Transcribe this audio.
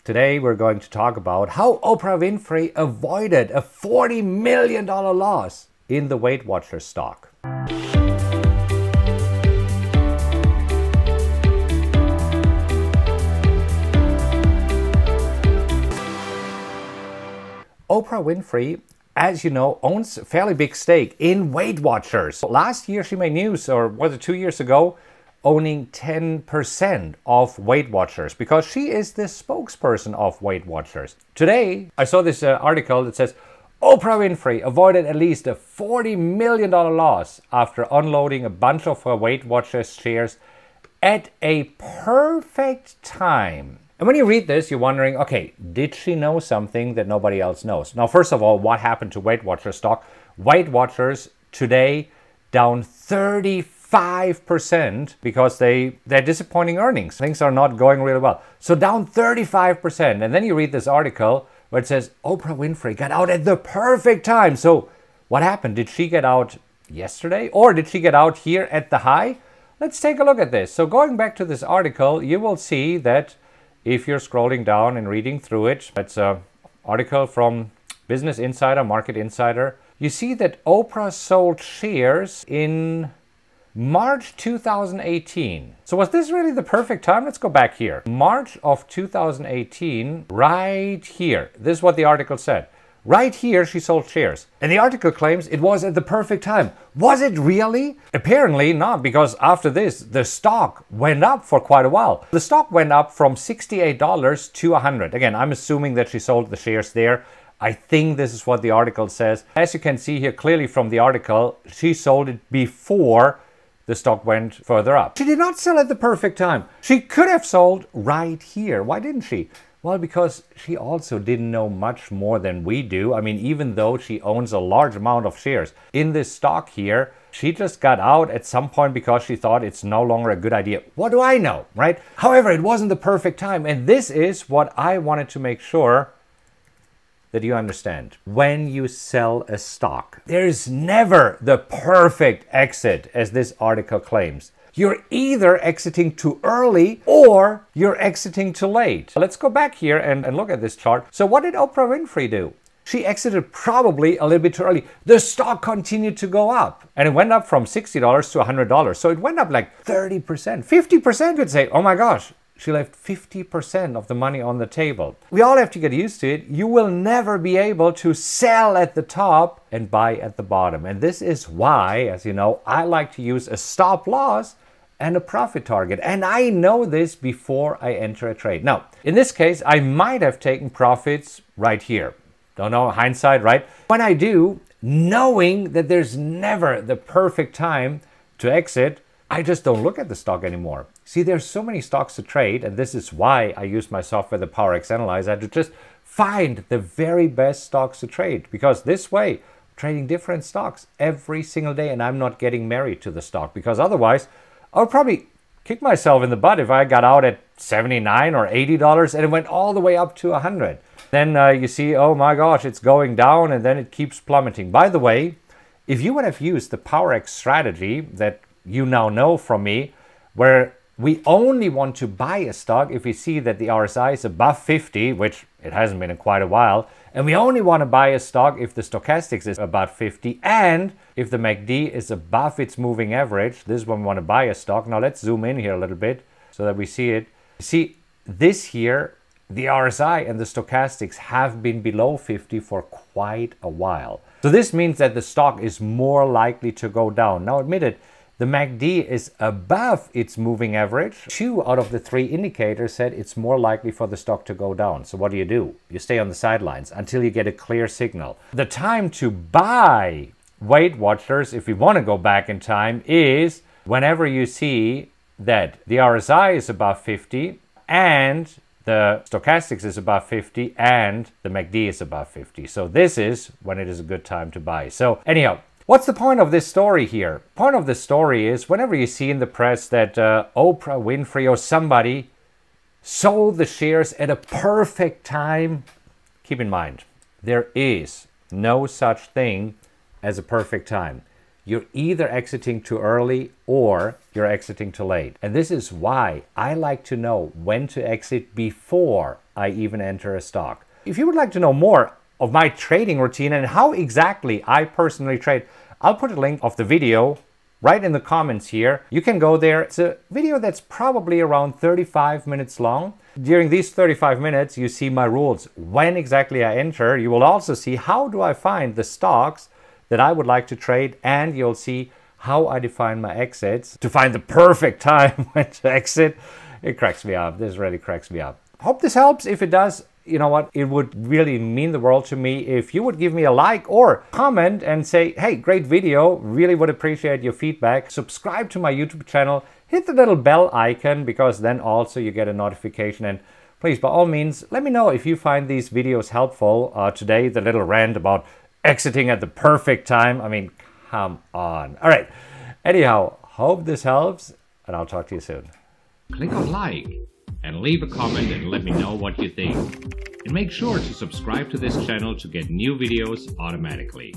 Today we're going to talk about how Oprah Winfrey avoided a $40 million loss in the Weight Watchers stock. Oprah Winfrey, as you know, owns a fairly big stake in Weight Watchers. Last year she made news, or was it 2 years ago, owning 10% of Weight Watchers because she is the spokesperson of Weight Watchers. Today, I saw this article that says, Oprah Winfrey avoided at least a $40 million loss after unloading a bunch of her Weight Watchers shares at a perfect time. And when you read this, you're wondering, okay, did she know something that nobody else knows? Now, first of all, what happened to Weight Watchers stock? Weight Watchers today down 35% because they're disappointing earnings. Things are not going really well. So down 35%. And then you read this article where it says, Oprah Winfrey got out at the perfect time. So what happened? Did she get out yesterday? Or did she get out here at the high? Let's take a look at this. So going back to this article, you will see that if you're scrolling down and reading through it, it's an article from Business Insider, Market Insider. You see that Oprah sold shares in March 2018. So was this really the perfect time? Let's go back here. March of 2018, right here. This is what the article said. Right here, she sold shares. And the article claims it was at the perfect time. Was it really? Apparently not, because after this, the stock went up for quite a while. The stock went up from $68 to $100. Again, I'm assuming that she sold the shares there. I think this is what the article says. As you can see here clearly from the article, she sold it before the stock went further up. She did not sell at the perfect time. She could have sold right here. Why didn't she? Well, because she also didn't know much more than we do. I mean, even though she owns a large amount of shares in this stock here, she just got out at some point because she thought it's no longer a good idea. What do I know, right? However, it wasn't the perfect time. And this is what I wanted to make sure that you understand. When you sell a stock, there is never the perfect exit, as this article claims. You're either exiting too early or you're exiting too late. Let's go back here and look at this chart. So what did Oprah Winfrey do? She exited probably a little bit too early. The stock continued to go up and it went up from $60 to $100. So it went up like 30%, 50% would say, oh my gosh, she left 50% of the money on the table. We all have to get used to it. You will never be able to sell at the top and buy at the bottom. And this is why, as you know, I like to use a stop loss and a profit target. And I know this before I enter a trade. Now, in this case, I might have taken profits right here. Don't know, hindsight, right? When I do, knowing that there's never the perfect time to exit, I just don't look at the stock anymore. See, there's so many stocks to trade, and this is why I use my software, the PowerX Analyzer, to just find the very best stocks to trade. Because this way, I'm trading different stocks every single day, and I'm not getting married to the stock. Because otherwise, I would probably kick myself in the butt if I got out at $79 or $80 and it went all the way up to $100. Then you see, oh my gosh, it's going down, and then it keeps plummeting. By the way, if you would have used the PowerX strategy that you now know from me, where we only want to buy a stock if we see that the RSI is above 50, which it hasn't been in quite a while, and we only want to buy a stock if the stochastics is above 50 and if the MACD is above its moving average. This is when we want to buy a stock. Now let's zoom in here a little bit so that we see it. See, this here, the RSI and the stochastics have been below 50 for quite a while. So this means that the stock is more likely to go down. Now admit it, the MACD is above its moving average. 2 out of the 3 indicators said it's more likely for the stock to go down. So what do? You stay on the sidelines until you get a clear signal. The time to buy Weight Watchers, if we want to go back in time, is whenever you see that the RSI is above 50 and the stochastics is above 50 and the MACD is above 50. So this is when it is a good time to buy. So anyhow, what's the point of this story here? Point of the story is whenever you see in the press that Oprah Winfrey or somebody sold the shares at a perfect time, keep in mind, there is no such thing as a perfect time. you're either exiting too early or you're exiting too late. And this is why I like to know when to exit before I even enter a stock. If you would like to know more of my trading routine and how exactly I personally trade, I'll put a link of the video right in the comments here. You can go there. It's a video that's probably around 35 minutes long. During these 35 minutes, you see my rules, when exactly I enter. You will also see how do I find the stocks that I would like to trade, and you'll see how I define my exits to find the perfect time when to exit. It cracks me up. This really cracks me up. Hope this helps. If it does, you know what? It would really mean the world to me if you would give me a like or comment and say, hey, great video. Really would appreciate your feedback. Subscribe to my YouTube channel. Hit the little bell icon, because then also you get a notification. And please, by all means, let me know if you find these videos helpful. Today, the little rant about exiting at the perfect time. I mean, come on. All right. Anyhow, hope this helps, and I'll talk to you soon. Click on like and leave a comment and let me know what you think. And make sure to subscribe to this channel to get new videos automatically.